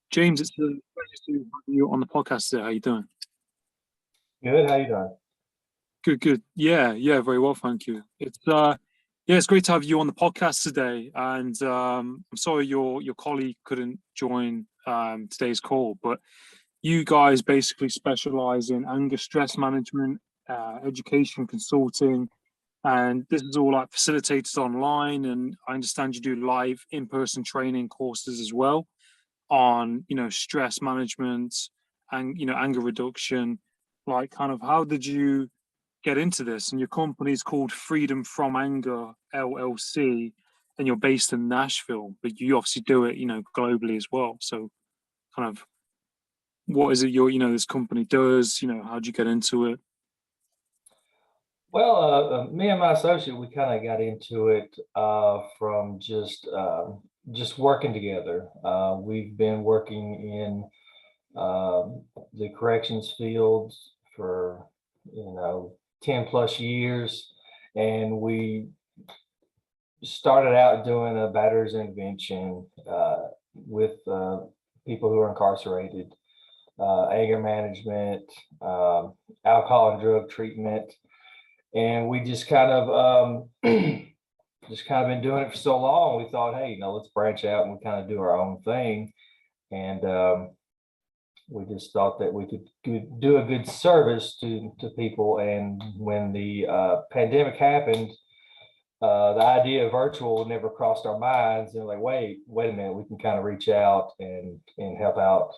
James, it's a pleasure to have you on the podcast today. How you doing? Good. How you doing? Good, good. Yeah, very well, thank you. It's great to have you on the podcast today. And I'm sorry your colleague couldn't join today's call, but you guys basically specialize in anger stress management, education consulting, and this is all like facilitated online. And I understand you do live in-person training courses as well on stress management and anger reduction. Like, kind of, how did you get into this? And your company is called Freedom from Anger LLC, and you're based in Nashville, but you obviously do it globally as well. So kind of, what is it this company does? How'd you get into it? Well, me and my associate, we kind of got into it from just working together. We've been working in the corrections fields for 10 plus years, and we started out doing a batter's intervention with people who are incarcerated, anger management, alcohol and drug treatment. And we just kind of been doing it for so long. We thought, hey, let's branch out and we kind of do our own thing. And we just thought that we could do a good service to people. And when the pandemic happened, the idea of virtual never crossed our minds. And like, wait a minute, we can kind of reach out and help out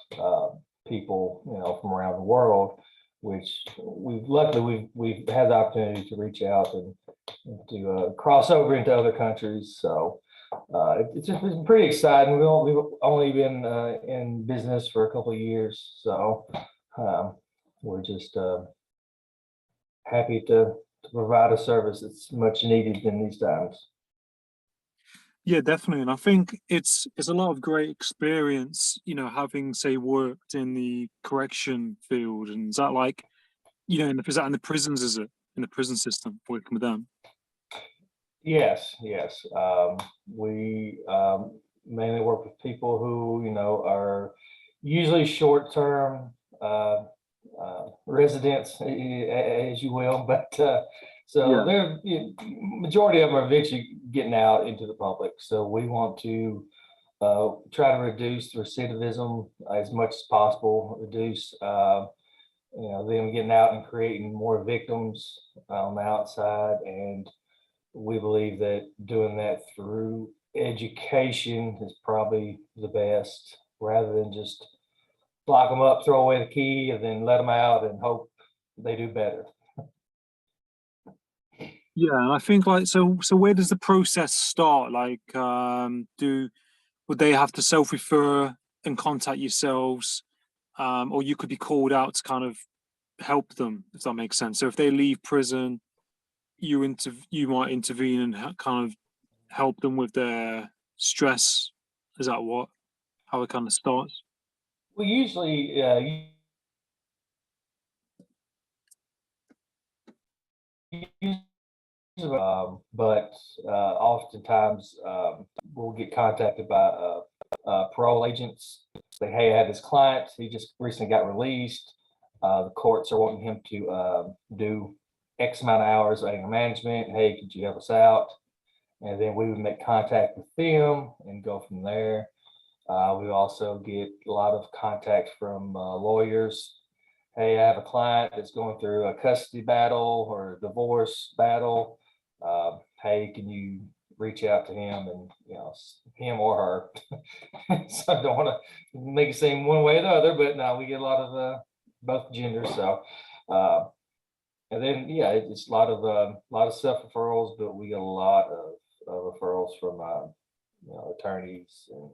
people, from around the world, which we've had the opportunity to reach out and to cross over into other countries. So it's been pretty exciting. We've only been in business for a couple of years, so we're just happy to provide a service that's much needed in these times. Yeah, definitely. And I think it's a lot of great experience, having, say, worked in the correction field. And is that like, is that in the prisons, is it? In the prison system, working with them? Yes, yes. We mainly work with people who, are usually short-term residents, as you will, but so Yeah. they're majority of them are eventually getting out into the public. So we want to try to reduce recidivism as much as possible, reduce them getting out and creating more victims on the outside. And we believe that doing that through education is probably the best, rather than just lock them up, throw away the key, and then let them out and hope they do better. Yeah, and I think, like, so where does the process start? Like, would they have to self-refer and contact yourselves, or you could be called out to kind of help them, if that makes sense? So if they leave prison, you might intervene and kind of help them with their stress. Is that how it kind of starts? We usually but oftentimes we'll get contacted by parole agents. Say, hey, I have this client. He just recently got released. The courts are wanting him to do X amount of hours of anger management. Hey, could you help us out? And then we would make contact with them and go from there. We also get a lot of contact from lawyers. Hey, I have a client that's going through a custody battle or a divorce battle. Hey, can you reach out to him, and him or her? So I don't want to make it seem one way or the other, but no, we get a lot of both genders. So and then it's a lot of self referrals, but we get a lot of referrals from attorneys and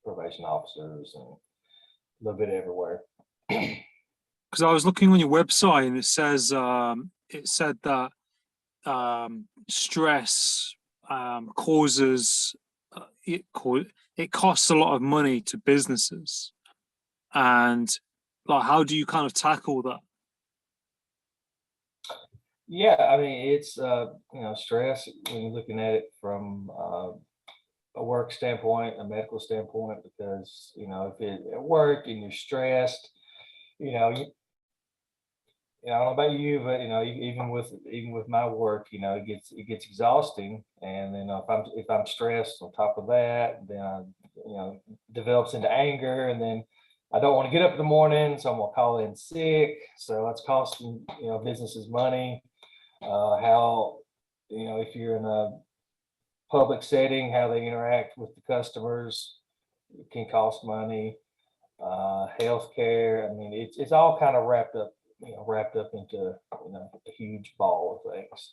probation officers and a little bit everywhere. Because I was looking on your website and it said that stress causes it costs a lot of money to businesses, and like, how do you kind of tackle that? Yeah, I mean, it's stress when you're looking at it from a work standpoint, a medical standpoint, because if it at work and you're stressed, you know, you, I don't know about you, but even with my work, it gets exhausting, and then if I'm stressed on top of that, then develops into anger, and then I don't want to get up in the morning, so I'm gonna call in sick. So that's costing businesses money. How if you're in a public setting, how they interact with the customers can cost money. Healthcare. I mean, it's all kind of wrapped up into a huge ball of things.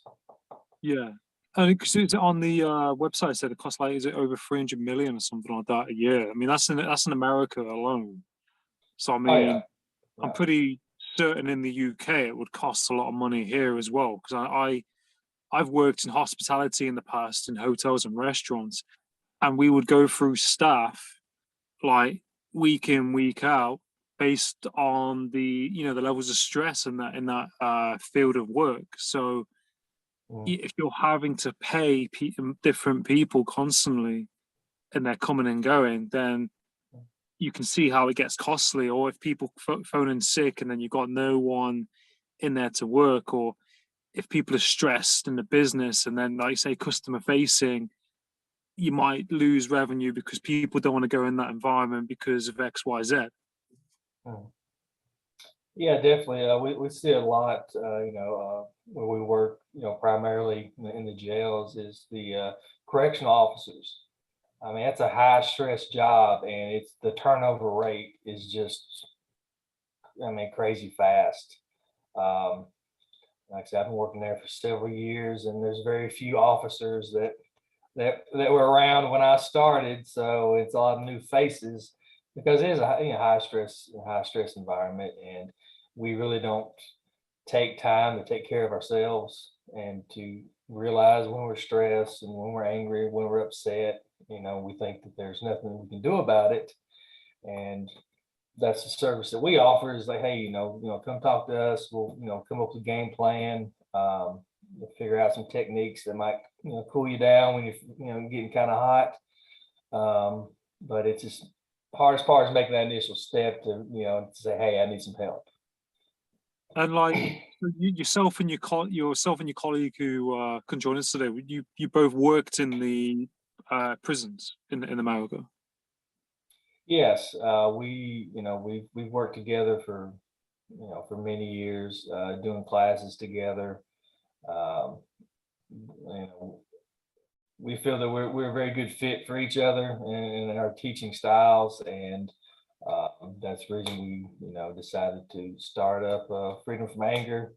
Yeah. And it's on the website, it said it costs like, is it over 300 million or something like that a year? I mean, that's in America alone. So I Oh yeah, mean, I'm yeah. pretty certain in the UK it would cost a lot of money here as well. Because I've worked in hospitality in the past in hotels and restaurants, and we would go through staff like week in, week out, based on the levels of stress in that field of work. So Mm, if you're having to pay different people constantly and they're coming and going, then you can see how it gets costly. Or if people phone in sick and then you've got no one in there to work, or if people are stressed in the business and then, like say, customer facing, you might lose revenue because people don't want to go in that environment because of X, Y, Z. mm. Yeah, definitely. We see a lot. Where we work, primarily in the jails, is the correctional officers. I mean, that's a high stress job, and it's the turnover rate is just, I mean, crazy fast. Um, like I said, I've been working there for several years, and there's very few officers that were around when I started. So it's a lot of new faces because it is a high stress environment, and we really don't take time to take care of ourselves and to realize when we're stressed and when we're angry, when we're upset. We think that there's nothing we can do about it, and that's the service that we offer. Is like, hey, come talk to us. We'll come up with a game plan. We'll figure out some techniques that might cool you down when you're getting kind of hot. But it's just hardest part is making that initial step to to say, hey, I need some help. And like yourself and your colleague who can join us today, you both worked in the prisons in America. Yes, we've worked together for many years, doing classes together. Um, you know, we feel that we're a very good fit for each other in our teaching styles, and that's the reason we decided to start up Freedom from Anger.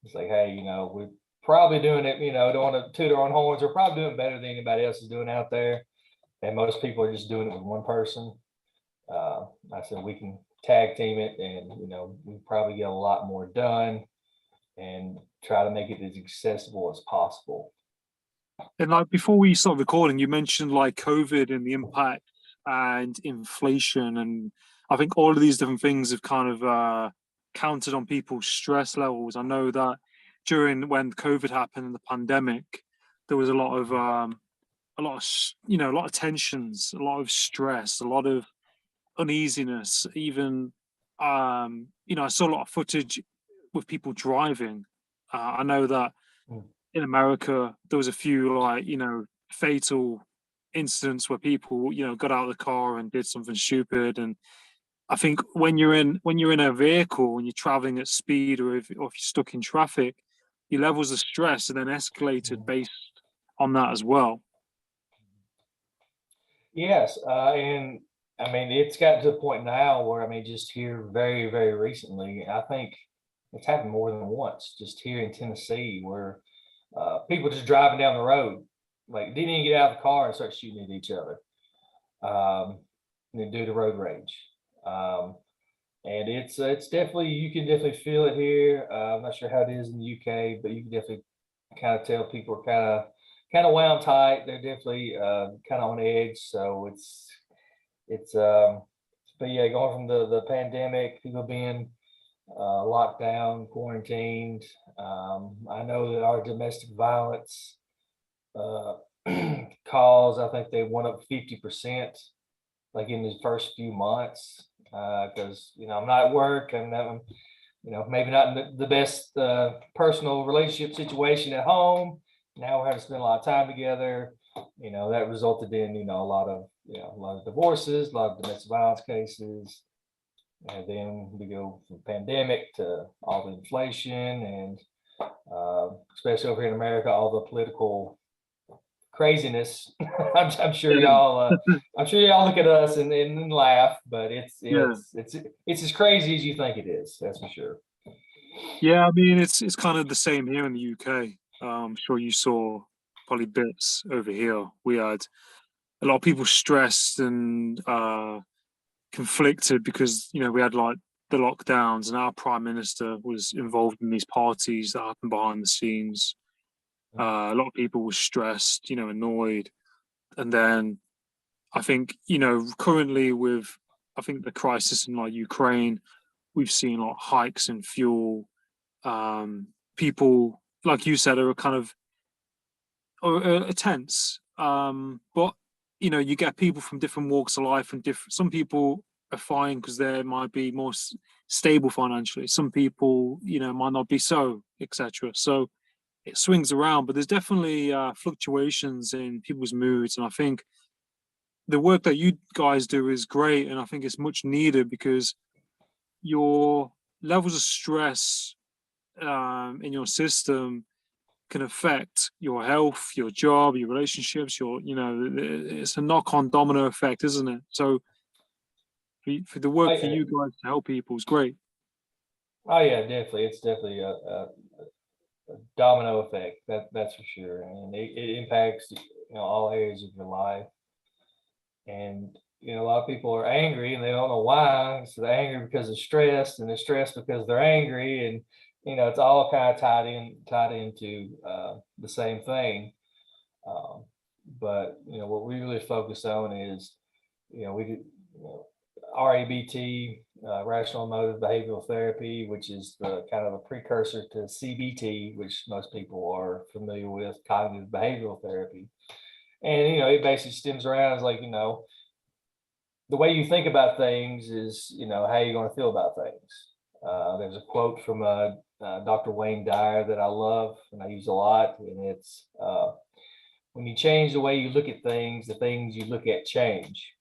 It's like, hey, we're probably doing it. Don't want to toot our own horns. We're probably doing better than anybody else is doing out there, and most people are just doing it with one person. I said we can tag team it, and we probably get a lot more done and try to make it as accessible as possible. And like before we start recording, you mentioned like COVID and the impact and inflation, and I think all of these different things have kind of counted on people's stress levels. I know that during when COVID happened in the pandemic, there was a lot of tensions, a lot of stress, a lot of uneasiness. Even I saw a lot of footage with people driving. I know that Mm. in America, there was a few like, fatal incidents where people, got out of the car and did something stupid. And I think when you're in a vehicle and you're traveling at speed, or if you're stuck in traffic, your levels of stress are then escalated Mm. based on that as well. Yes, and I mean it's gotten to the point now where I mean just here very very recently, I think it's happened more than once. Just here in Tennessee, where people just driving down the road, like didn't even get out of the car and start shooting at each other, and then due to road rage. Um, and it's definitely you can definitely feel it here. I'm not sure how it is in the UK, but you can definitely kind of tell people are kind of wound tight. They're definitely kind of on edge. So it's but yeah, going from the pandemic, people being locked down, quarantined. I know that our domestic violence calls, I think they went up 50%, like in the first few months, because I'm not at work, I'm maybe not in the best personal relationship situation at home. Now we're having to spend a lot of time together. That resulted in a lot of divorces, a lot of domestic violence cases. And then we go from pandemic to all the inflation and especially over here in America, all the political craziness. I'm sure y'all look at us and laugh, but it's as crazy as you think it is. That's for sure. Yeah, I mean it's kind of the same here in the UK. I'm sure you saw probably bits over here. We had a lot of people stressed and conflicted because we had like the lockdowns, and our prime minister was involved in these parties that happened behind the scenes. A lot of people were stressed, annoyed, and then I think currently with the crisis in like Ukraine, we've seen like hikes in fuel. People, like you said, are kind of tense. But you get people from different walks of life, and different. Some people are fine because they might be more stable financially. Some people, might not be so, etc. So it swings around, but there's definitely fluctuations in people's moods, and I think the work that you guys do is great, and I think it's much needed because your levels of stress in your system can affect your health, your job, your relationships, it's a knock-on domino effect, isn't it? So for the work for you guys to help people is great. Oh yeah, definitely. It's definitely a domino effect. That's for sure, and it impacts all areas of your life. And a lot of people are angry and they don't know why. So they're angry because they're stressed, and they're stressed because they're angry, and it's all kind of tied into the same thing. But what we really focus on is we do RABT, rational emotive behavioral therapy, which is the kind of a precursor to CBT, which most people are familiar with, cognitive behavioral therapy. And it basically stems around as like the way you think about things is how you're going to feel about things. There's a quote from Dr. Wayne Dyer that I love and I use a lot, and it's when you change the way you look at things, the things you look at change.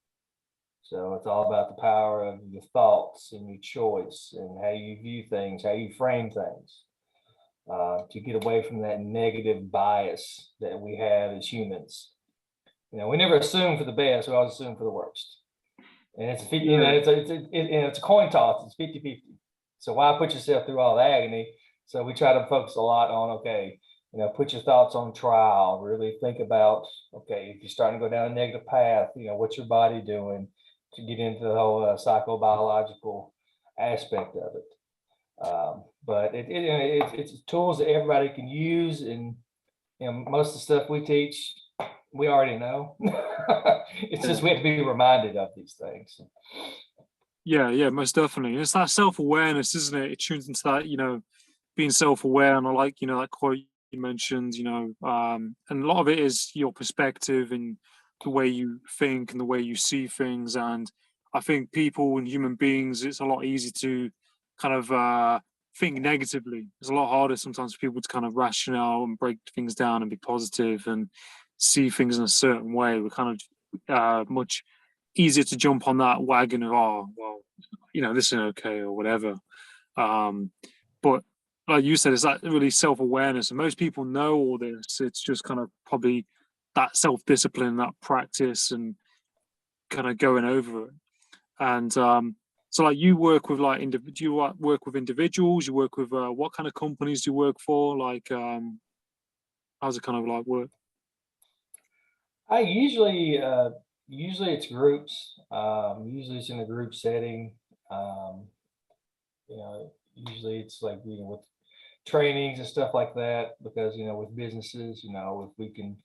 So it's all about the power of your thoughts and your choice and how you view things, how you frame things, to get away from that negative bias that we have as humans. We never assume for the best, we always assume for the worst. And it's it's a coin toss. It's 50-50. So why put yourself through all the agony? So we try to focus a lot on, okay, put your thoughts on trial. Really think about, okay, if you're starting to go down a negative path, what's your body doing, to get into the whole psychobiological aspect of it. But it's tools that everybody can use, and most of the stuff we teach, we already know. It's just we have to be reminded of these things. Yeah, most definitely. It's that self-awareness, isn't it? It tunes into that, being self-aware. And I like, that quote you mentioned, and a lot of it is your perspective and the way you think and the way you see things. And I think people and human beings, it's a lot easier to kind of think negatively. It's a lot harder sometimes for people to kind of rationale and break things down and be positive and see things in a certain way. We're kind of much easier to jump on that wagon of, oh, well, this isn't okay or whatever. But like you said, it's that really self-awareness, and most people know all this. It's just kind of probably that self-discipline, that practice, and kind of going over it. And so like you work with like do you work with individuals? You work with what kind of companies do you work for? Like how's it kind of like work? I usually it's groups. Usually it's in a group setting. Usually it's like with trainings and stuff like that, because with businesses, if we can,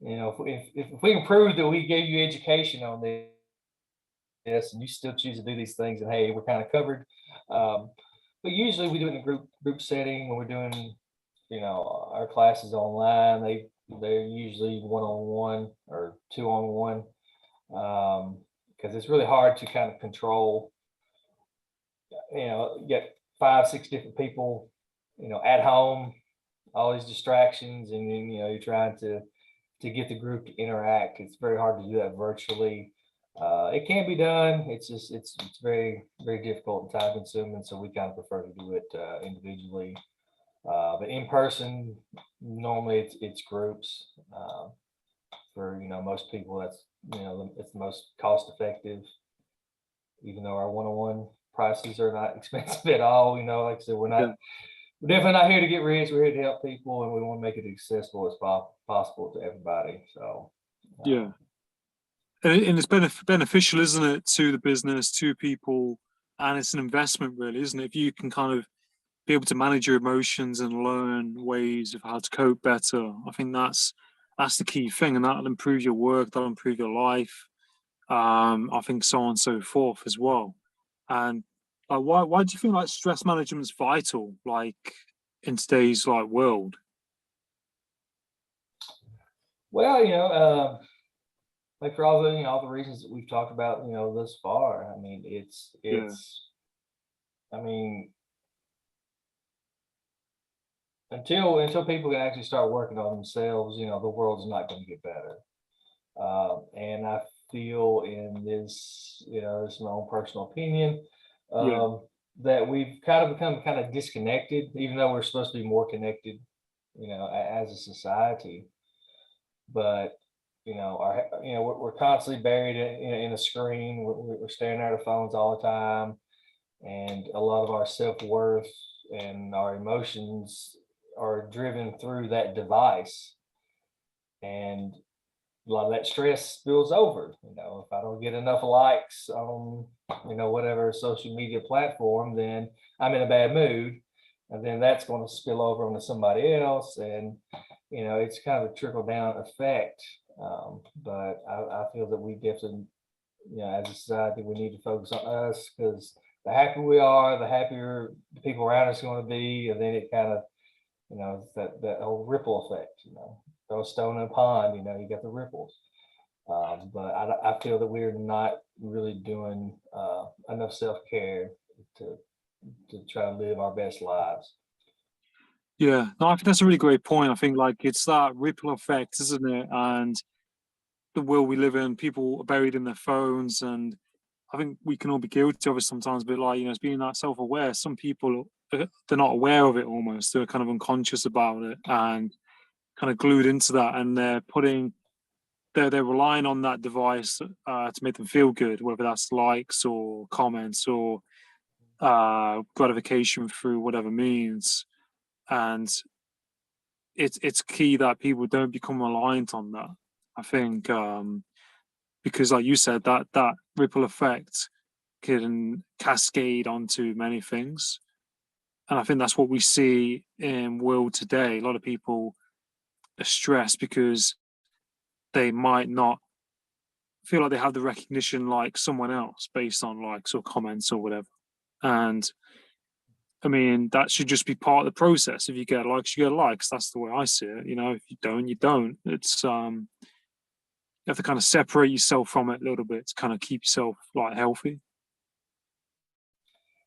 if we can prove that we gave you education on this and you still choose to do these things, and hey, we're kind of covered. But usually we do it in a group setting when we're doing our classes online. They're usually one-on-one or two-on-one, because it's really hard to kind of control. You get 5, 6 different people, at home, all these distractions, and then you're trying to get the group to interact. It's very hard to do that virtually. It can be done. It's just it's very very difficult and time consuming. So we kind of prefer to do it individually. But in person, normally it's groups. For most people, that's it's the most cost effective. Even though our one-on-one prices are not expensive at all, like I said, we're definitely not here to get rich. We're here to help people, and we want to make it accessible as possible to everybody. So Yeah. And it's beneficial, isn't it, to the business, to people, and it's an investment, really, isn't it? If you can kind of be able to manage your emotions and learn ways of how to cope better, I think that's the key thing, and that'll improve your work, that'll improve your life. I think so on and so forth as well. And why do you think like stress management is vital, like in today's like world? Well, like for all the reasons that we've talked about, thus far. I mean, Yeah, I mean, until people can actually start working on themselves, the world's not going to get better. And I feel in this, this is my own personal opinion, yeah, that we've kind of become kind of disconnected, even though we're supposed to be more connected, as a society. But we're constantly buried in a screen. We're staring at our phones all the time, and a lot of our self-worth and our emotions are driven through that device. And a lot of that stress spills over. If I don't get enough likes on, whatever social media platform, then I'm in a bad mood. And then that's going to spill over onto somebody else. And, it's kind of a trickle down effect. But I feel that we definitely, as a society, we need to focus on us, because the happier we are, the happier the people around us are going to be. And then it kind of, it's that whole ripple effect, throw a stone in a pond, you get the ripples. But I feel that we're not really doing enough self-care to try to live our best lives. yeah. No, I think that's a really great point. I think like it's that ripple effect, isn't it? And the world we live in, people are buried in their phones, and I think we can all be guilty of it sometimes. But like it's being that self-aware. Some people they're not aware of it almost. They're kind of unconscious about it and kind of glued into that, and they're relying on that device to make them feel good, whether that's likes or comments or gratification through whatever means. And it's key that people don't become reliant on that. I think because, like you said, that ripple effect can cascade onto many things, and I think that's what we see in world today. A lot of people are stressed because they might not feel like they have the recognition like someone else based on likes or comments or whatever. And I mean, that should just be part of the process. If you get likes, you get likes. That's the way I see it. If you don't, you don't. It's you have to kind of separate yourself from it a little bit to kind of keep yourself like healthy.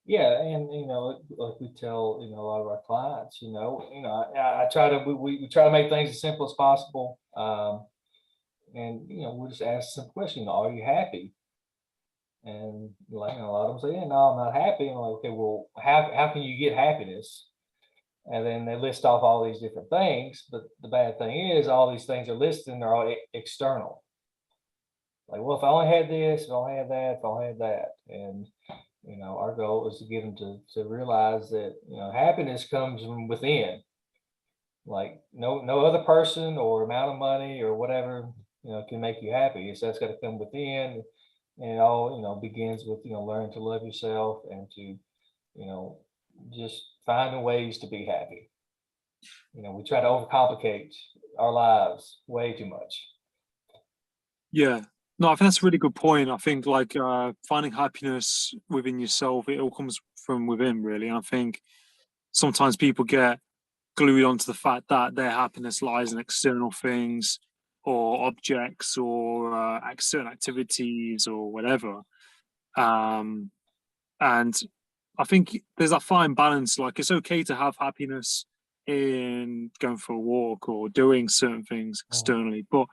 Yeah, and like we tell a lot of our clients, I try to we try to make things as simple as possible. And we'll just ask some question: are you happy? And like a lot of them say, yeah, no, I'm not happy. And I'm like, okay, well, how can you get happiness? And then they list off all these different things. But the bad thing is, all these things are listed and they're all external. Like, well, if I only had this, if I only had that, if I only had that. And our goal is to get them to realize that happiness comes from within. Like no other person or amount of money or whatever can make you happy. So that's got to come within, and it all begins with learning to love yourself and to just finding ways to be happy. We try to overcomplicate our lives way too much. Yeah. No, I think that's a really good point. I think like finding happiness within yourself, it all comes from within, really. And I think sometimes people get glued onto the fact that their happiness lies in external things or objects or certain activities or whatever. And I think there's a fine balance. Like, it's okay to have happiness in going for a walk or doing certain things externally, but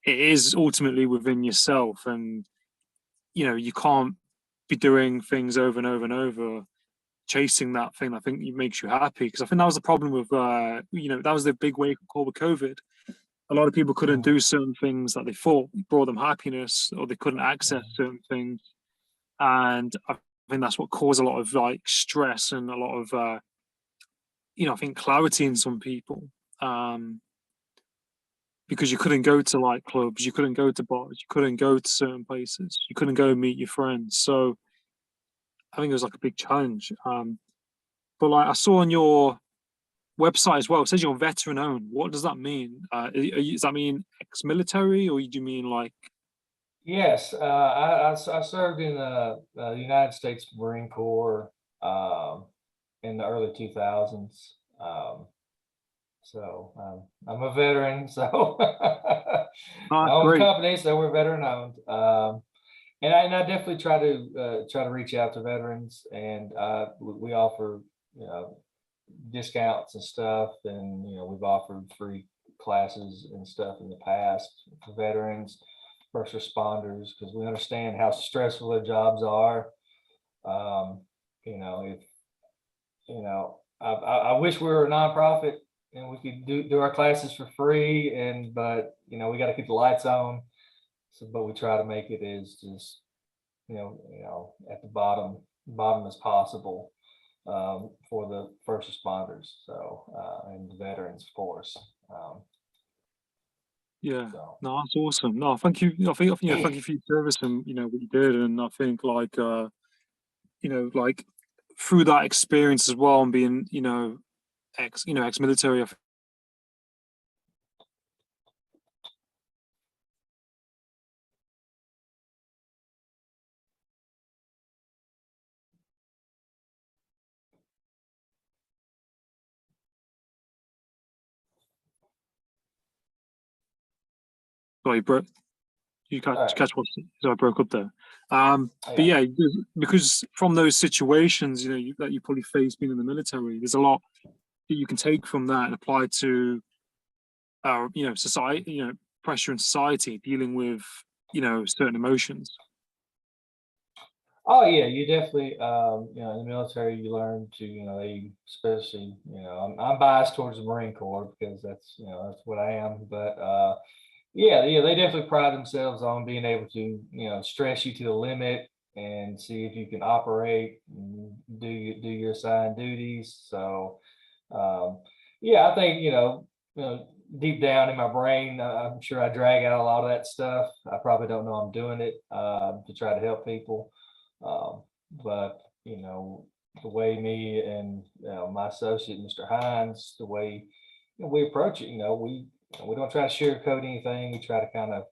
it is ultimately within yourself. And, you know, you can't be doing things over and over and over, chasing that thing I think makes you happy. Because I think that was the problem with, you know, that was the big wake up call with COVID. A lot of people couldn't do certain things that they thought brought them happiness, or they couldn't access certain things. And I think that's what caused a lot of like stress and a lot of, you know, I think clarity in some people. Because you couldn't go to like clubs, you couldn't go to bars, you couldn't go to certain places, you couldn't go meet your friends. So I think it was like a big challenge. But like I saw on your website as well, it says you're veteran owned. What does that mean? Does that mean ex-military, or do you mean like? Yes, I served in the United States Marine Corps in the early 2000s. So I'm a veteran, so I own the Great. company, so we're veteran owned. And I definitely try to reach out to veterans, and we offer, you know, discounts and stuff, and, you know, we've offered free classes and stuff in the past for veterans, first responders, because we understand how stressful their jobs are. You know, if you know, I wish we were a nonprofit and we could do our classes for free, but you know, we got to keep the lights on. So, but we try to make it as just, you know, at the bottom as possible, for the first responders. So, and the veterans, of course. Yeah, So no, that's awesome. No, thank you. I think, you know, thank you for your service and, you know, what you did. And I think like, you know, like through that experience as well, and being, you know, ex-military, sorry, bro, you all right. catch what? So I broke up there. But Yeah. yeah, because from those situations, you know, that you probably faced being in the military, there's a lot that you can take from that and apply to, you know, society, you know, pressure in society, dealing with, you know, certain emotions. Oh yeah, you definitely, you know, in the military you learn to, you know, especially, you know, I'm biased towards the Marine Corps because that's, you know, that's what I am. But yeah, they definitely pride themselves on being able to, you know, stress you to the limit and see if you can operate and do your assigned duties. So um, yeah, I think, you know, deep down in my brain, I'm sure I drag out a lot of that stuff. I probably don't know I'm doing it to try to help people. But you know, the way me and, you know, my associate, Mr. Hines, the way, you know, we approach it, you know, we don't try to sugarcoat anything. We try to kind of,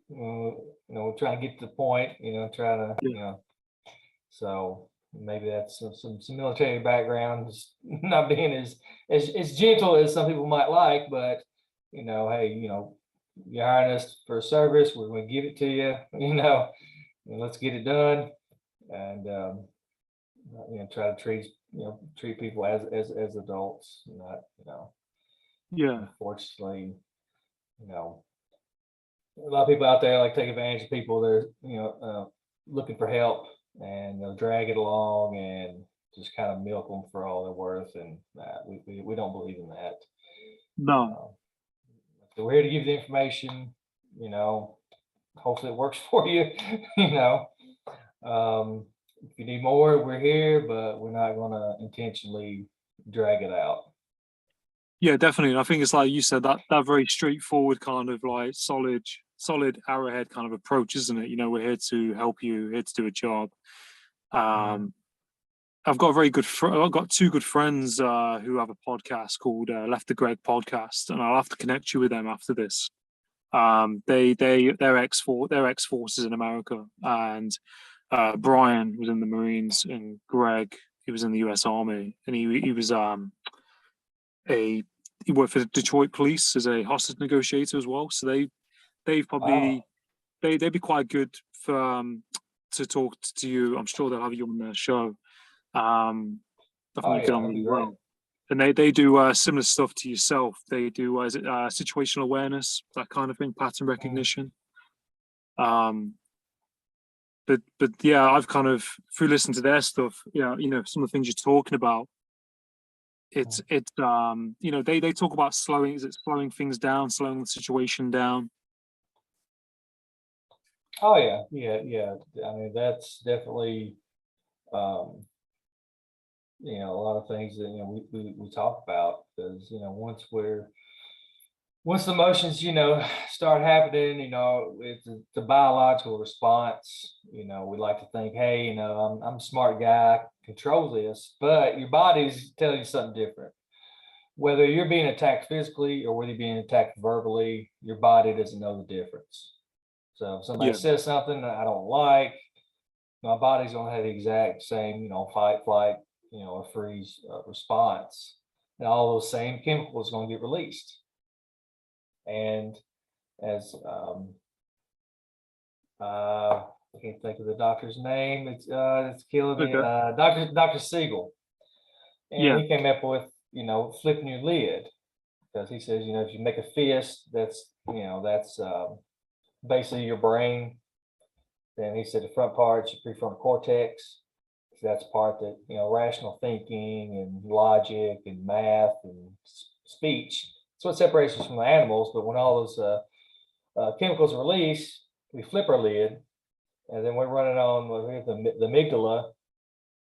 you know, we're trying to get to the point, you know, try to, Yeah, you know, so maybe that's some military background, just not being as gentle as some people might like, but you know, hey, you know, you're hiring us for a service, we're going to give it to you, you know, and let's get it done. And you know, try to treat people as adults, not, you know, yeah, unfortunately, you know, a lot of people out there like take advantage of people. They're, you know, looking for help, and they'll drag it along and just kind of milk them for all they're worth. And we don't believe in that. no, Uh, so we're here to give you the information, you know, hopefully it works for you, you know. If you need more, we're here, but we're not going to intentionally drag it out. yeah, definitely. And I think it's like you said, that very straightforward kind of like solid arrowhead kind of approach, isn't it? You know, we're here to help you, here to do a job. Mhm. Um, I've got two good friends who have a podcast called Left the Greg podcast, and I'll have to connect you with them after this. They're ex forces in America, and Brian was in the Marines, and Greg, he was in the U.S. Army, and he was he worked for the Detroit police as a hostage negotiator as well. So they've probably Wow. they'd be quite good for to talk to you. I'm sure they'll have you on their show. I think Oh you get yeah, on that'd be really great. well. And they do similar stuff to yourself. They do is it situational awareness, that kind of thing, pattern Mm. recognition. Um, but yeah, I've kind of through listening to their stuff, some of the things you're talking about. They talk about slowing things down, slowing the situation down. Oh yeah, yeah. I mean, that's definitely um, a lot of things that we talk about because once the emotions start happening, it's the biological response. We like to think, hey, I'm a smart guy, I can control this, but your body's telling you something different. Whether you're being attacked physically or whether you're being attacked verbally, your body doesn't know the difference. So if somebody Yeah, says something that I don't like, my body's gonna have the exact same, fight, flight, or freeze response, and all those same chemicals gonna get released. And as I can't think of the doctor's name. It's killing me. okay, Doctor Siegel, and yeah, he came up with flipping your lid because he says if you make a fist, that's basically your brain. Then he said the front part's your prefrontal cortex. So that's the part that rational thinking and logic and math and speech. That's what separates us from the animals. But when all those chemicals are released, we flip our lid, and then we're running on the amygdala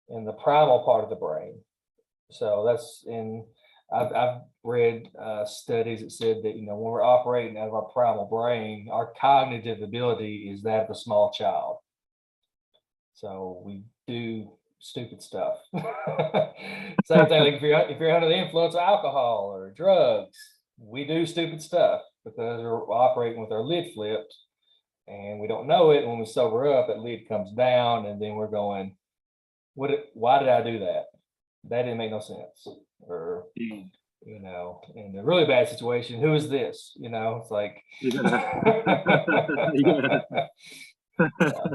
and the primal part of the brain. So I've read studies that said that when we're operating out of our primal brain, our cognitive ability is that of a small child. So we do stupid stuff. Same thing, like if you're under the influence of alcohol or drugs, we do stupid stuff because we're operating with our lid flipped and we don't know it. When we sober up, that lid comes down, and then we're going, why did I do that? That didn't make no sense. Or, mm, in a really bad situation, who is this? It's like, yeah, yeah,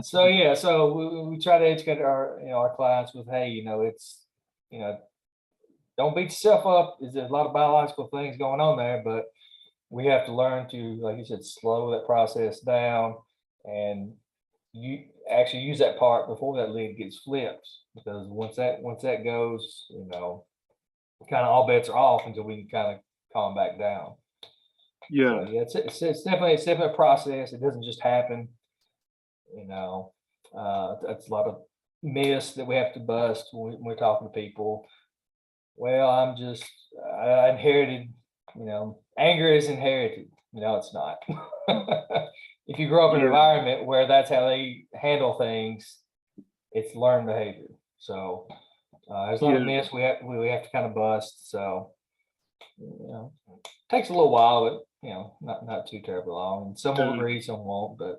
so yeah, so we try to educate our clients with, hey, it's, you know, don't beat yourself up. There's a lot of biological things going on there, but we have to learn to, like you said, slow that process down, and you actually use that part before that lid gets flipped, because once that goes, kind of all bets are off until we can kind of calm back down. So yeah, yeah, it's definitely a process. It doesn't just happen. That's a lot of myths that we have to bust when we're talking to people. Well, I inherited, anger is inherited. No, it's not. If you grow up in an yeah, environment where that's how they handle things, it's learned behavior. So there's a lot of yeah, myths we have to kind of bust. So takes a little while, but not too terribly long. And some will yeah. agree, some won't. But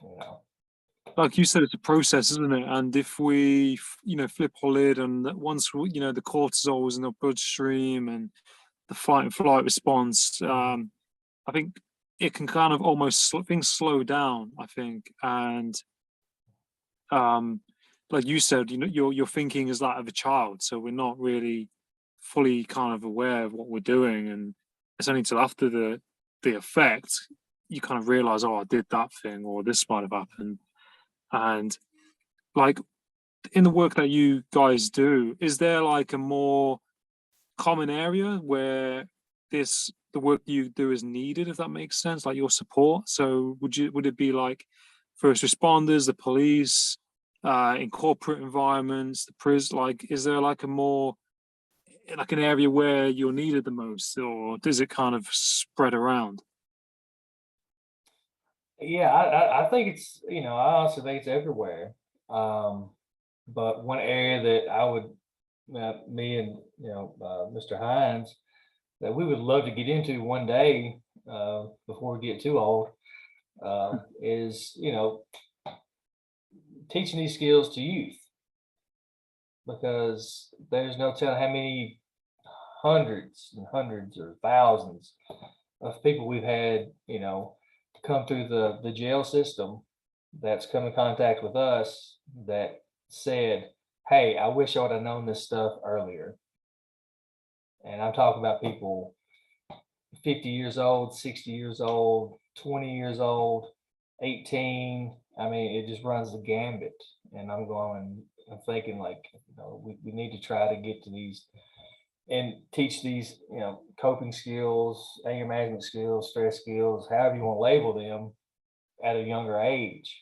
you know, Like you said, it's a process, isn't it? And if we, flip our lid, and once the cortisol is in the bloodstream and the fight and flight response, I think it can kind of almost things slow down. I think, and um, like you said, your thinking is that of a child, so we're not really fully kind of aware of what we're doing, and it's only till after the effect you kind of realize, oh, I did that thing, or this might have happened. And like in the work that you guys do, is there like a more common area where the work you do is needed, if that makes sense, like your support? So would it be like first responders, the police, in corporate environments, the prison? Like, is there like a more like an area where you're needed the most, or does it kind of spread around? yeah, I think it's I honestly think it's everywhere. Um, but one area that I would me and Mr. Hines, that we would love to get into one day before we get too old, is teaching these skills to youth, because there's no telling how many hundreds and hundreds or thousands of people we've had, come through the jail system that's come in contact with us that said, hey, I wish I would have known this stuff earlier. And I'm talking about people 50 years old, 60 years old, 20 years old, 18. I mean, it just runs the gambit. And I'm thinking like, we need to try to get to these and teach these, coping skills, anger management skills, stress skills, however you want to label them, at a younger age.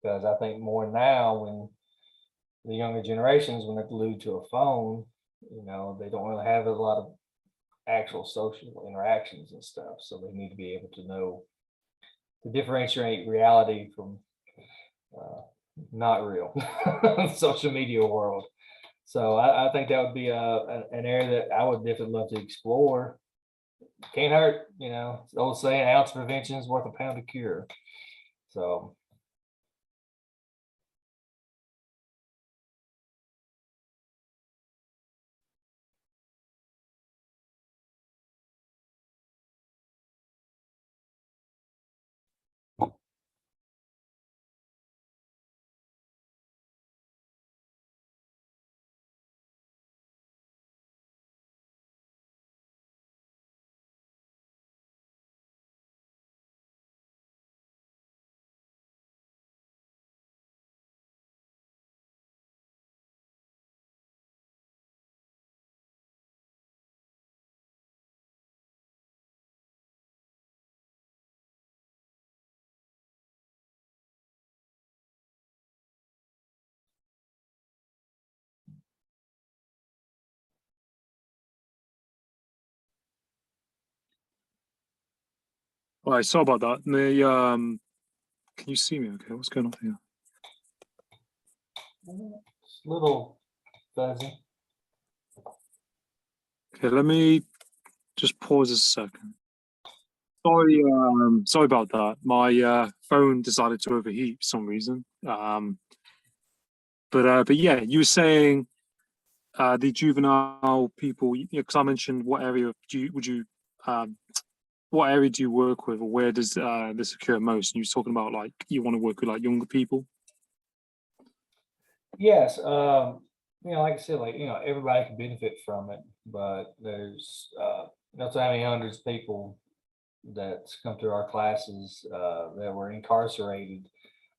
Because I think more now, when the younger generations, when they're glued to a phone, they don't really have a lot of actual social interactions and stuff. So they need to be able to know to differentiate reality from not real social media world. So I think that would be an area that I would definitely love to explore. Can't hurt, it's the old saying, an ounce of prevention is worth a pound of cure. So All right, sorry about that. Can you see me? Okay, what's going on here? it's a little fuzzy. Okay, let me just pause a second. Sorry about that. My phone decided to overheat for some reason. But yeah, you were saying the juvenile people, because I mentioned what area what area do you work with, or where does this occur most? And you were talking about like you want to work with like younger people. Yes, like I said, like everybody can benefit from it, but there's not so many hundreds of people that's come through our classes that were incarcerated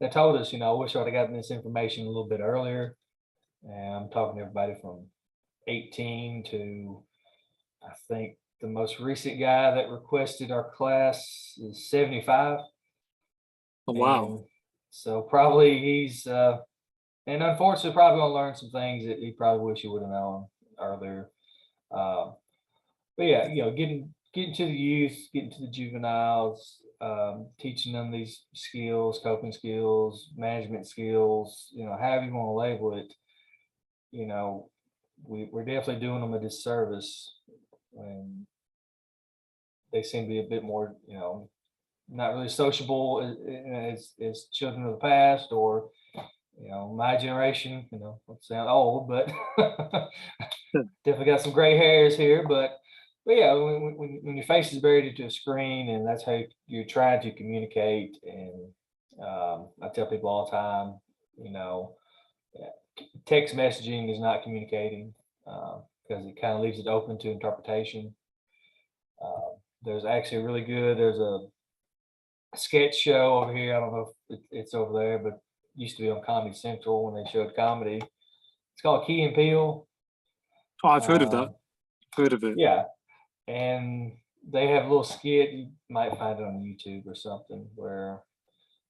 that told us, I wish I'd have gotten this information a little bit earlier. And I'm talking to everybody from 18 to, I think the most recent guy that requested our class is 75. Oh wow. And so probably he's and unfortunately probably gonna learn some things that he probably wish he would have known earlier. But yeah, getting to the youth, getting to the juveniles, teaching them these skills, coping skills, management skills, however you want to label it, we're definitely doing them a disservice when they seem to be a bit more, not really sociable as children of the past, or my generation. Don't sound old, but definitely got some gray hairs here. But yeah, when your face is buried into a screen, and that's how you're trying to communicate. And I tell people all the time, text messaging is not communicating, because it kind of leaves it open to interpretation. There's actually there's a sketch show over here. I don't know if it's over there, but it used to be on Comedy Central when they showed comedy. It's called Key and Peele. Oh, I've heard of that. Heard of it. Yeah, and they have a little skit. You might find it on YouTube or something, where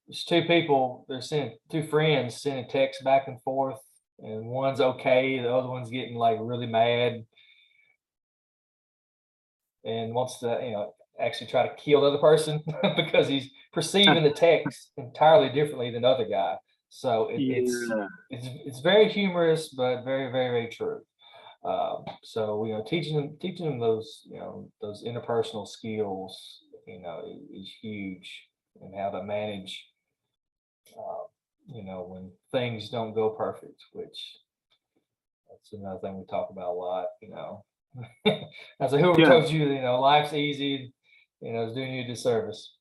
there's two people. They're sending two friends sending texts back and forth, and one's okay, the other one's getting like really mad and wants to, actually try to kill the other person because he's perceiving the text entirely differently than the other guy. So Yeah. it's very humorous, but very, very, very true. So teaching them those those interpersonal skills is huge, and how to manage when things don't go perfect, which that's another thing we talk about a lot. I said, whoever Yeah, told you, life's easy, is doing you a disservice.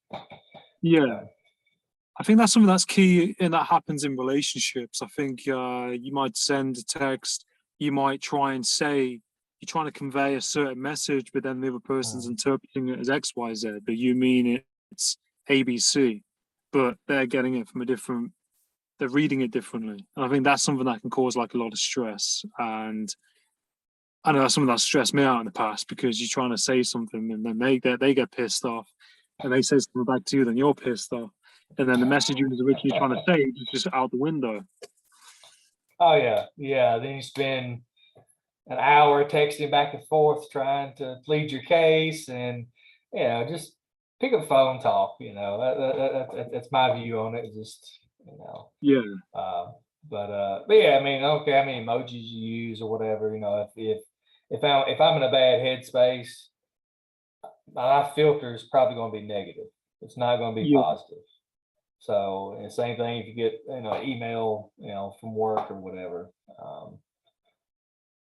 yeah. So, I think that's something that's key and that happens in relationships. I think you might send a text, you might try and say you're trying to convey a certain message, but then the other person's mm, interpreting it as X, Y, Z, but you mean it's ABC, but they're getting it from a different, they're reading it differently. And I think that's something that can cause like a lot of stress. And I know that's something that's stressed me out in the past because you're trying to say something and then they get pissed off and they say something back to you, then you're pissed off. And then the message you was originally trying to say is just out the window. oh yeah. Then you spend an hour texting back and forth trying to plead your case, and just pick up the phone, talk. That's my view on it. Just you know, Yeah, but yeah, I mean, I don't care how many emojis you use or whatever. If I'm in a bad headspace, my filter is probably going to be negative. It's not going to be yeah, positive. So, and same thing if you get email from work or whatever.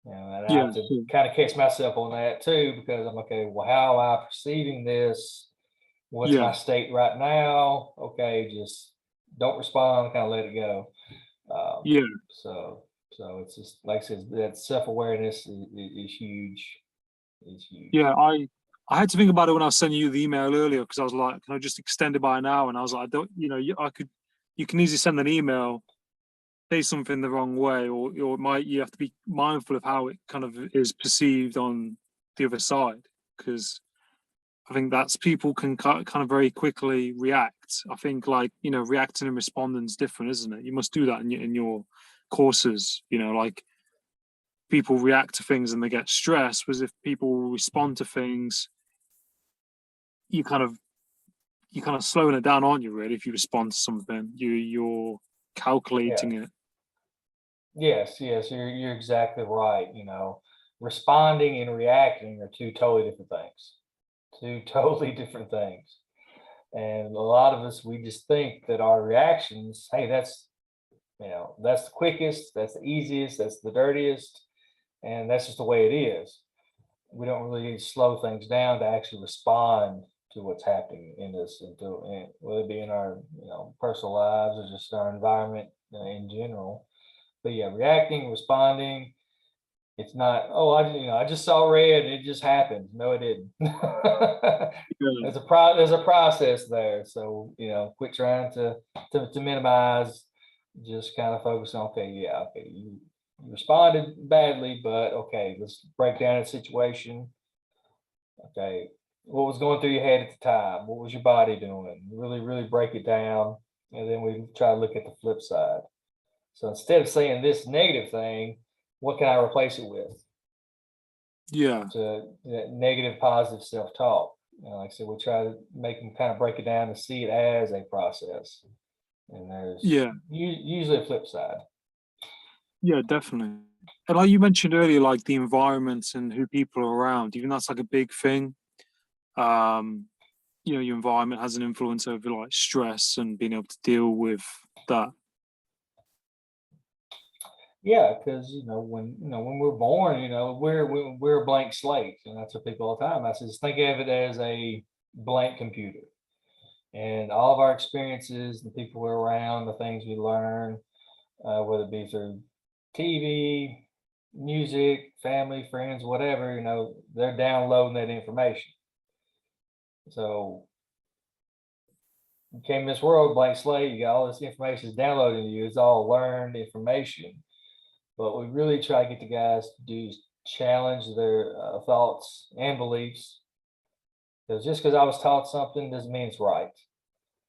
And I yeah, have to so, kind of catch myself on that too, because I'm okay. Well, how am I perceiving this? What's yeah, my state right now? Okay, just don't respond. Kind of let it go. Um, yeah, so, so it's just like I said, that self awareness is huge. Is huge. yeah. I had to think about it when I was sending you the email earlier because I was like, can I just extend it by an hour? And I was like, I don't, I could, you can easily send an email, say something the wrong way, or it might you have to be mindful of how it kind of is perceived on the other side because I think that's people can kind of very quickly react. I think like reacting and responding is different, isn't it? You must do that in your courses. Like people react to things and they get stressed. Whereas if people respond to things, you kind of slowing it down, aren't you? Really, if you respond to something, you're Yeah. calculating it. Yes. You're exactly right. Responding and reacting are two totally different things. Two totally different things. And a lot of us, we just think that our reactions, hey, that's the quickest, that's the easiest, that's the dirtiest, and that's just the way it is. We don't really slow things down to actually respond to what's happening in this, and whether it be in our personal lives or just our environment in general. But yeah, reacting, responding, it's not, oh, I just saw red and it just happened. No, it didn't. Yeah, There's a process there. So, quit trying to minimize, just kind of focus on, okay, yeah, okay, you responded badly, but okay, let's break down the situation. Okay, what was going through your head at the time? What was your body doing? Really, really break it down. And then we try to look at the flip side. So instead of saying this negative thing, what can I replace it with? yeah, To negative, positive self-talk. Like I said, we try to make them kind of break it down and see it as a process. And there's yeah, usually a flip side. yeah, definitely. And like you mentioned earlier, like the environment and who people are around, even that's like a big thing. Um, your environment has an influence over like stress and being able to deal with that. Yeah, because when we're born, we're a blank slate, and that's what people all the time. I says think of it as a blank computer, and all of our experiences, the people we're around, the things we learn, whether it be through TV, music, family, friends, whatever, they're downloading that information. So you came in this world blank slate, you got all this information is downloaded to you, it's all learned information. But we really try to get the guys to do is challenge their thoughts and beliefs. Because just because I was taught something doesn't mean it's right. Just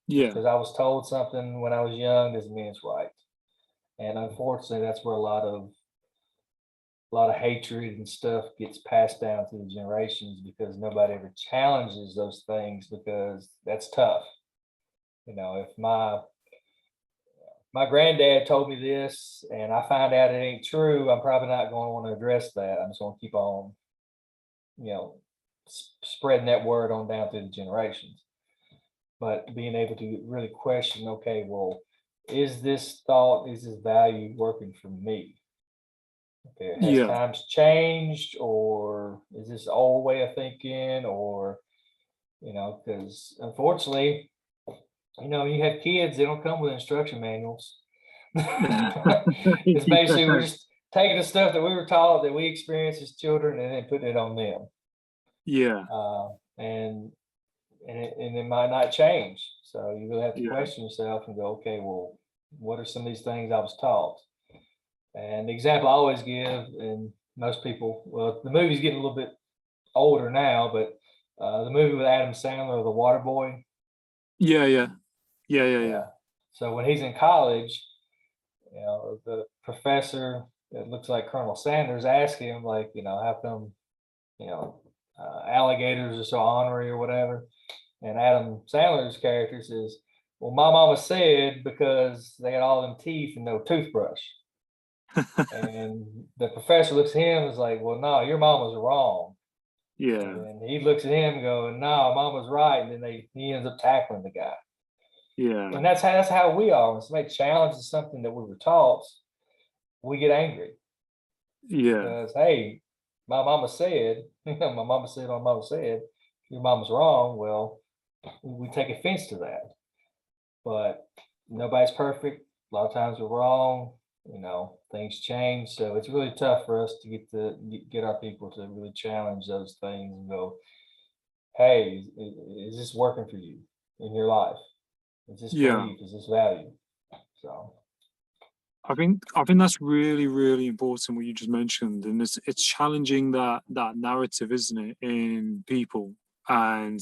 Yeah, because I was told something when I was young doesn't mean it's right. And unfortunately, that's where a lot of hatred and stuff gets passed down through the generations because nobody ever challenges those things because that's tough. If my granddad told me this and I find out it ain't true, I'm probably not going to want to address that. I'm just going to keep on, you know, spreading that word on down through the generations. But being able to really question, okay, well, is this thought, is this value working for me? Has Yeah. times changed, or is this the old way of thinking, or, because unfortunately, you have kids, they don't come with instruction manuals. It's basically, we're just taking the stuff that we were taught, that we experienced as children, and then putting it on them. Yeah. And it might not change. So you really have to Yeah. question yourself and go, okay, well, what are some of these things I was taught? And the example I always give, and most people, well, the movie's getting a little bit older now, but the movie with Adam Sandler, The Water Boy. Yeah. Yeah. Yeah. Yeah. Yeah. So when he's in college, the professor that looks like Colonel Sanders asks him, like, how come, alligators are so ornery or whatever. And Adam Sandler's character says, well, my mama said because they had all them teeth and no toothbrush. And the professor looks at him and is like, well, no, your mama's wrong. Yeah. And he looks at him and goes, no, mama's right. And then he ends up tackling the guy. Yeah. And that's how we are. When somebody challenges something that we were taught, we get angry. Yeah. Because, hey, my mama said, my mama said, your mama's wrong. Well, we take offense to that. But nobody's perfect. A lot of times we're wrong. Things change. So it's really tough for us to get our people to really challenge those things and go, hey, is this working for you in your life? Is this belief? Is this value? So I think that's really, really important what you just mentioned, and it's challenging that narrative, isn't it, in people. And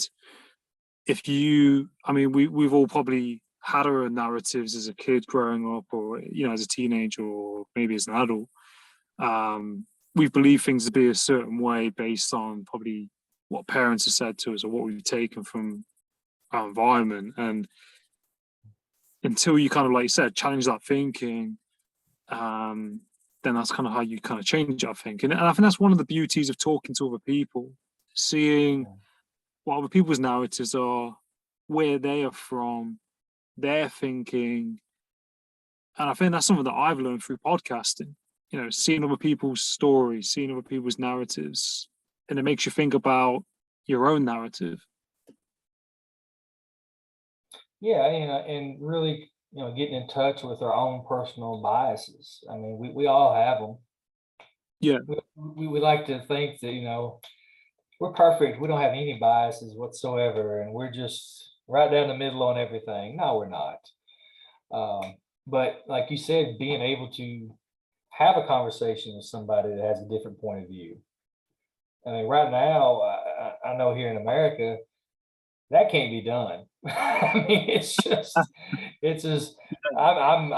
we've all probably had our own narratives as a kid growing up, or as a teenager, or maybe as an adult. We believe things to be a certain way based on probably what parents have said to us or what we've taken from our environment. And until you kind of, like you said, challenge that thinking, then that's kind of how you kind of change that thinking. And I think that's one of the beauties of talking to other people, seeing what other people's narratives are, where they are from, their thinking. And I think that's something that I've learned through podcasting, seeing other people's stories, seeing other people's narratives, and it makes you think about your own narrative. yeah, and really, getting in touch with our own personal biases. I mean, we all have them. Yeah. We like to think that, we're perfect. We don't have any biases whatsoever, and we're just right down the middle on everything. No, we're not. But like you said, being able to have a conversation with somebody that has a different point of view. I mean, right now, I know here in America, that can't be done. I mean, it's just I'm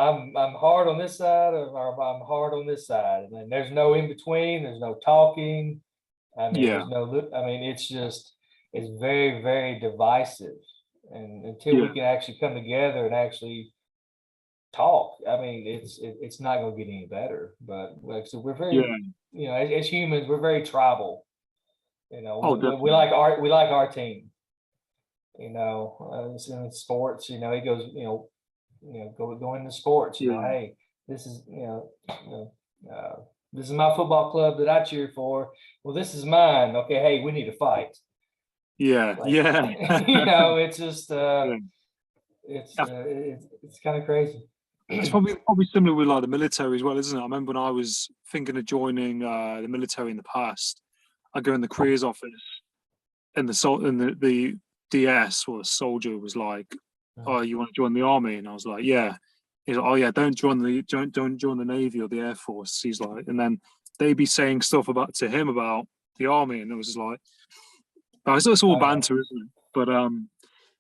hard on this side, or I'm hard on this side, and then there's no in between. There's no talking. I mean, Yeah. there's no. I mean, it's very, very divisive, and until we Yeah. can actually come together and actually talk, I mean, it's not going to get any better. But like, so we're very, Yeah. as humans, we're very tribal. Oh, we like our team. It's in sports. He goes, go into sports. Yeah. Hey, this is this is my football club that I cheer for. Well, this is mine. Okay, hey, we need to fight. Yeah. Like, Yeah. it's just Yeah. it's kind of crazy. It's probably similar with like the military as well, isn't it? I remember when I was thinking of joining the military in the past, I go in the careers office, and the DS or the soldier was like, "Oh, you want to join the army?" And I was like, "Yeah." He's like, "Oh yeah, don't join the Navy or the Air Force." He's like, and then they'd be saying stuff to him about the army, and it was just like, oh, it's all banter, isn't it? But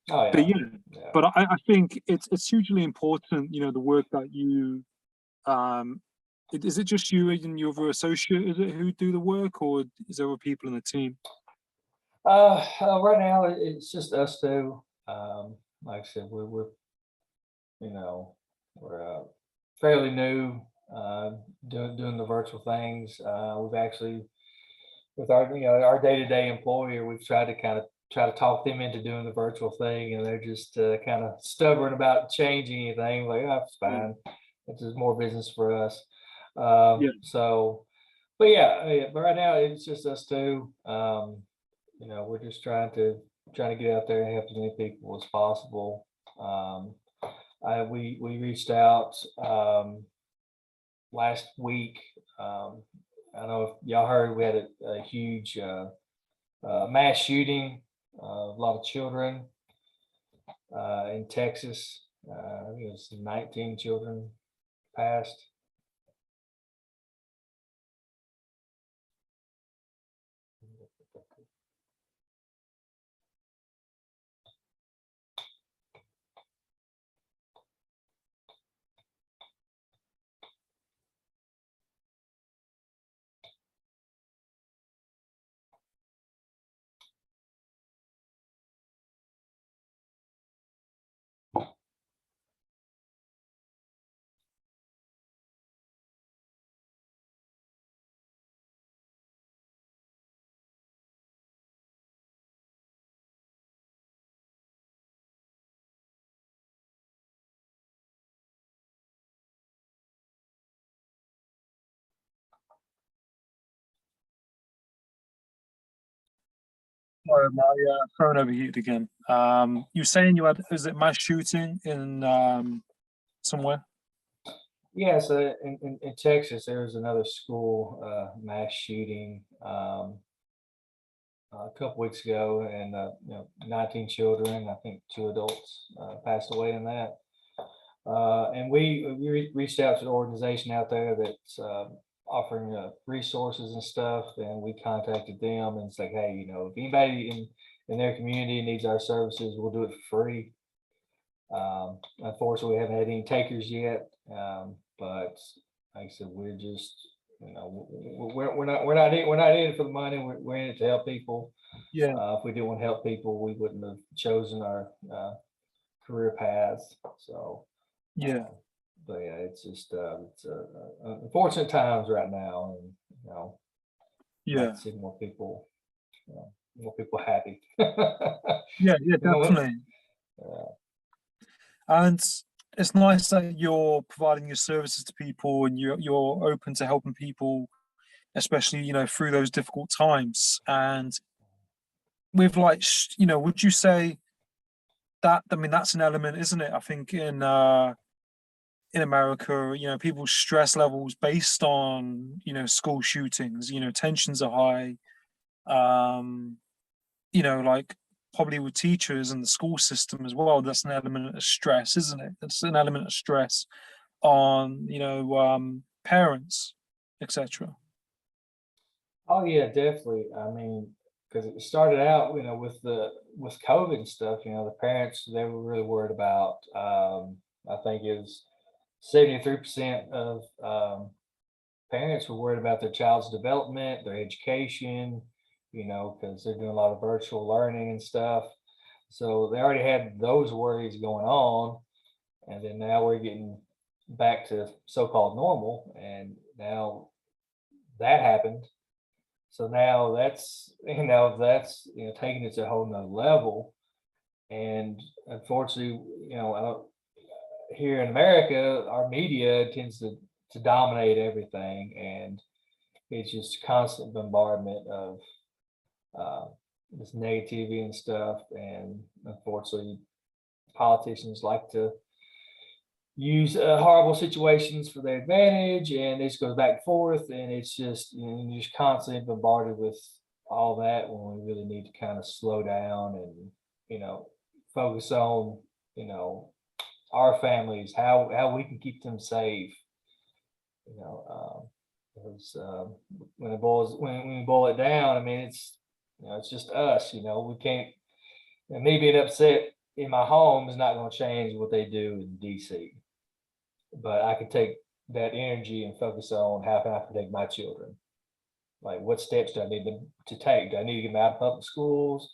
but yeah. But I think it's hugely important, the work that you is it just you and your other associate, is it, who do the work, or is there other people in the team? Right now it's just us two. Like I said, we're fairly new, doing the virtual things. We've actually, with our day-to-day employer, we've tried to talk them into doing the virtual thing, and they're just kind of stubborn about changing anything. Like, oh, it's fine. It's just more business for us. So But yeah, but right now it's just us two. We're just trying to get out there and help as many people as possible. We reached out last week. I don't know if y'all heard we had a huge mass shooting, a lot of children in Texas. I think it was 19 children passed. Sorry, my phone overheated again. You were saying you had, is it mass shooting in somewhere? Yeah, so in Texas, there was another school mass shooting a couple weeks ago, and 19 children, I think 2 adults passed away in that. And we reached out to the organization out there that's offering resources and stuff, and we contacted them and it's like, hey, if anybody in their community needs our services, we'll do it for free. Unfortunately, we haven't had any takers yet, but like I said, we're just, we're not in it for the money. We're in it to help people. Yeah, If we didn't want to help people, we wouldn't have chosen our career paths. So, yeah, but yeah, it's just it's unfortunate times right now, and like yeah, to see more people happy. yeah, yeah, You know what? definitely. And it's nice that you're providing your services to people and you're open to helping people, especially through those difficult times. And with like, would you say that, I mean, that's an element, isn't it? I think in America, people's stress levels based on school shootings, tensions are high. Um, like probably with teachers and the school system as well. That's an element of stress, isn't it? It's an element of stress on parents, etc. Oh yeah, definitely. I mean, because it started out, with COVID and stuff. The parents, they were really worried about. I think it was 73% of parents were worried about their child's development, their education. Because they're doing a lot of virtual learning and stuff. So they already had those worries going on, and then now we're getting back to so-called normal, and now that happened. So now that's taking it to a whole nother level. And unfortunately, I don't, here in America, our media tends to dominate everything, and it's just constant bombardment of uh, this negativity and stuff. And unfortunately, politicians like to use horrible situations for their advantage, and it just goes back and forth, and it's just you're just constantly bombarded with all that when we really need to kind of slow down and focus on our families, how we can keep them safe. you know because when we boil it down, I mean, it's just us. We can't, and me being upset in my home is not going to change what they do in DC, but I can take that energy and focus on how can I protect my children. Like, what steps do I need to take? Do I need to get them out of public schools?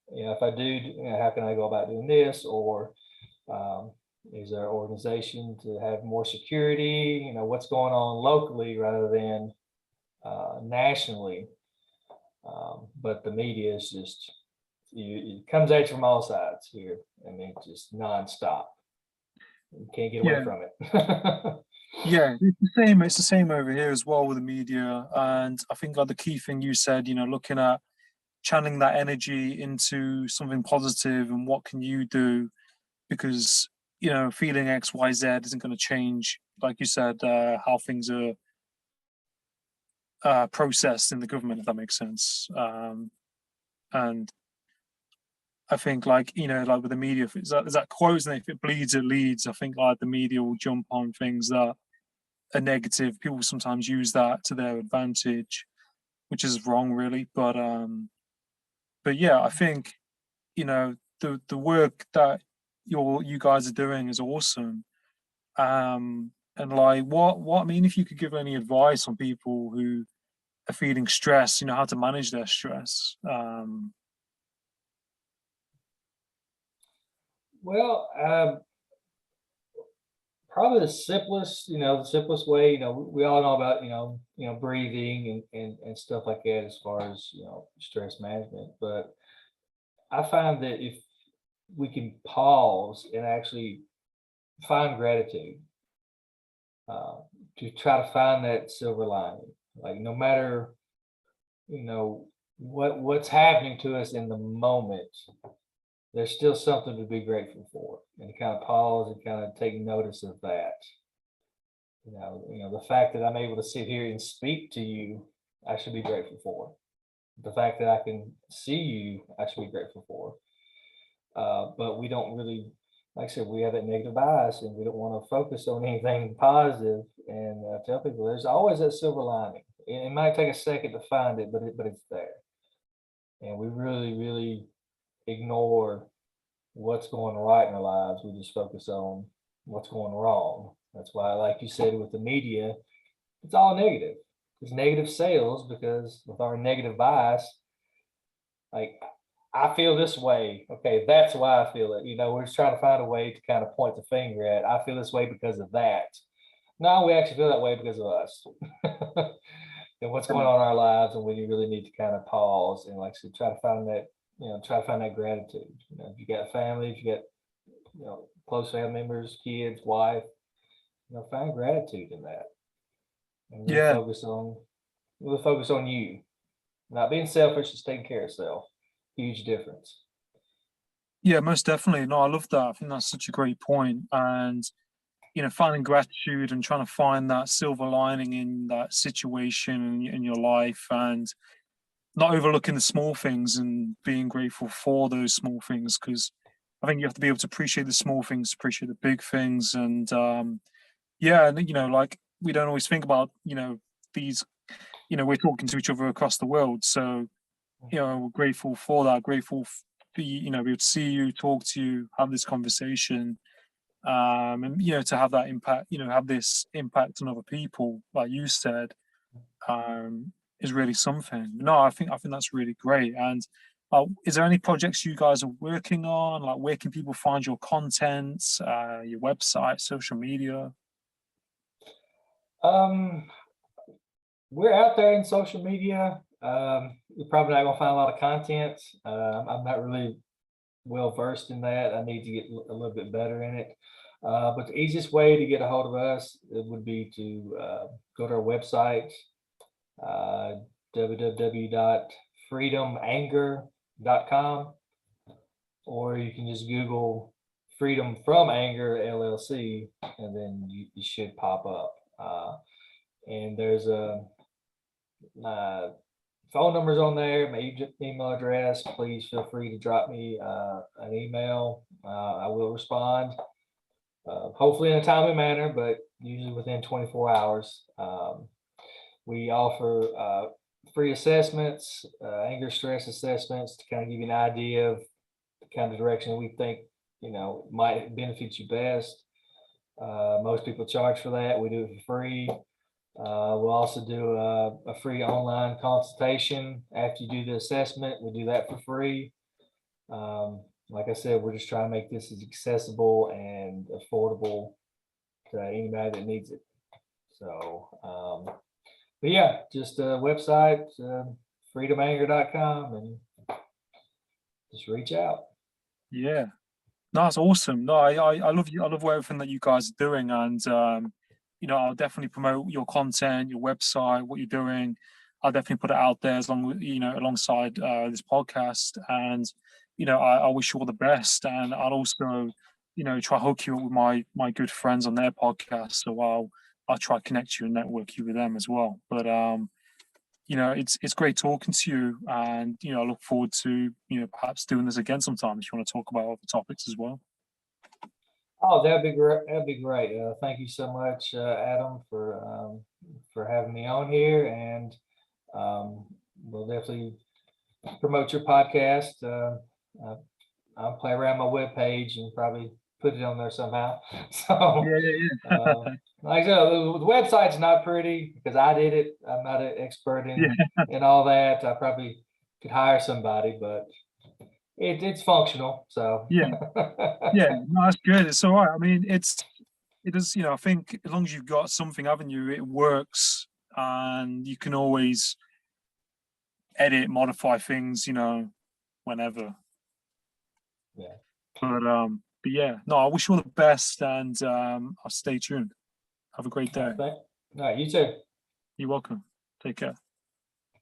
If I do, how can I go about doing this? Or is there an organization to have more security? What's going on locally rather than nationally? But the media is just, it comes at you from all sides here. I mean, just nonstop. You can't get away Yeah, from it. Yeah, it's the same. It's the same over here as well with the media. And I think like the key thing you said, looking at channeling that energy into something positive and what can you do, because feeling XYZ isn't going to change, like you said, how things are processed in the government, if that makes sense. And I think like like with the media, if it's there's that quote, and if it bleeds, it leads. I think like the media will jump on things that are negative. People sometimes use that to their advantage, which is wrong, really. But yeah, I think the work that you guys are doing is awesome. And like, what I mean, if you could give any advice on people who are feeling stress, how to manage their stress. Well, probably the simplest way, we all know about, breathing and stuff like that as far as, stress management. But I find that if we can pause and actually find gratitude, uh, to try to find that silver lining, like no matter, you know, what's happening to us in the moment, there's still something to be grateful for, and to kind of pause and kind of take notice of that. The fact that I'm able to sit here and speak to you, I should be grateful for. The fact that I can see you, I should be grateful for. But we don't really, like I said, we have that negative bias, and we don't want to focus on anything positive. And tell people there's always that silver lining. It might take a second to find it, but it's there. And we really, really ignore what's going right in our lives. We just focus on what's going wrong. That's why, like you said, with the media, it's all negative. It's negative sales because with our negative bias, like I feel this way. Okay, that's why I feel it. We're just trying to find a way to kind of point the finger at. I feel this way because of that. No, we actually feel that way because of us and what's going on in our lives, and when you really need to kind of pause and, like I said, try to find that. Try to find that gratitude. If you got family, if you got close family members, kids, wife, find gratitude in that, and Yeah, really focus on you, not being selfish, just taking care of self. Huge difference. yeah, most definitely. No, I love that. I think that's such a great point. And finding gratitude and trying to find that silver lining in that situation in your life, and not overlooking the small things and being grateful for those small things, because I think you have to be able to appreciate the small things, appreciate the big things. And yeah, and like we don't always think about these. We're talking to each other across the world, so we're grateful for that. Grateful be able to see you, talk to you, have this conversation, and to have that impact. Have this impact on other people, like you said, is really something. No, I think that's really great. And is there any projects you guys are working on? Like, where can people find your content, your website, social media? Um, we're out there in social media. You're probably not gonna find a lot of content. I'm not really well versed in that. I need to get a little bit better in it. But the easiest way to get a hold of us, it would be to go to our website, uh, www.freedomanger.com, or you can just Google Freedom from Anger LLC, and then you should pop up. And there's a phone numbers on there, my email address. Please feel free to drop me an email. I will respond, hopefully in a timely manner, but usually within 24 hours. We offer free assessments, anger stress assessments, to kind of give you an idea of the kind of direction we think might benefit you best. Most people charge for that. We do it for free. We'll also do a free online consultation after you do the assessment. We do that for free. Like I said, we're just trying to make this as accessible and affordable to anybody that needs it. So, but yeah, just a website, freedomanger.com, and just reach out. Yeah, no, that's awesome. No, I love you. I love everything that you guys are doing, and I'll definitely promote your content, your website, what you're doing. I'll definitely put it out there as long, alongside this podcast. And, I wish you all the best. And I'll also, try to hook you up with my good friends on their podcast. So I'll try to connect you and network you with them as well. But it's great talking to you, and I look forward to perhaps doing this again sometime if you want to talk about other topics as well. Oh, that'd be great. That'd be great. Thank you so much, Adam, for having me on here, and we'll definitely promote your podcast. I'll play around my webpage and probably put it on there somehow. So, Yeah. like I said, the website's not pretty because I did it. I'm not an expert in all that. I probably could hire somebody, but it's functional. So Yeah. No, that's good. It's all right. I mean, it is. I think as long as you've got something, haven't you, it works, and you can always edit, modify things, whenever. Yeah. But yeah, no, I wish you all the best, and I'll stay tuned. Have a great day. All right, you too. You're welcome. Take care.